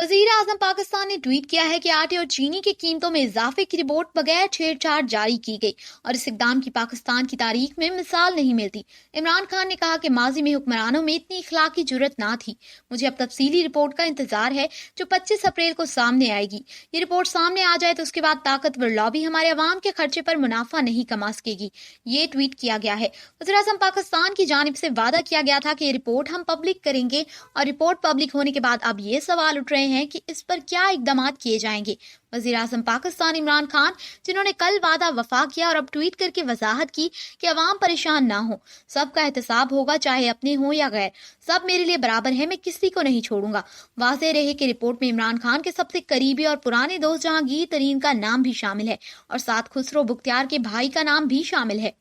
वजीर आजम पाकिस्तान ने ट्वीट किया है कि आटे और चीनी की कीमतों में इजाफे की रिपोर्ट बगैर छेड़छाड़ जारी की गई और इस इकदाम की पाकिस्तान की तारीख में मिसाल नहीं मिलती। इमरान खान ने कहा कि माजी में हुक्मरानों में इतनी इखलाकी जुर्रत ना थी। मुझे अब तफसीली रिपोर्ट का इंतजार है जो 25 अप्रैल को सामने आएगी। ये रिपोर्ट सामने आ जाए तो उसके बाद ताकतवर लॉबी हमारे अवाम के खर्चे पर मुनाफा नहीं कमा सकेगी। ये ट्वीट किया गया है। वज़ीर आज़म पाकिस्तान की जानिब से वादा किया गया था कि ये रिपोर्ट हम पब्लिक करेंगे और रिपोर्ट पब्लिक होने के बाद अब ये सवाल उठ रहे हैं कि इस पर क्या इकदाम किए जाएंगे। वज़ीर आज़म पाकिस्तान इमरान खान, जिन्होंने कल वादा वफा किया और अब ट्वीट करके वजाहत की कि अवाम परेशान ना हो, सबका एहतसाब होगा, चाहे अपने हो या गैर, सब मेरे लिए बराबर है, मैं किसी को नहीं छोड़ूंगा। वाज़ेह रहे कि रिपोर्ट में इमरान खान के सबसे करीबी और पुराने दोस्त जहांगीर तरीन का नाम भी शामिल है और साथ खुसरो बुख्तियार के भाई का नाम भी शामिल है।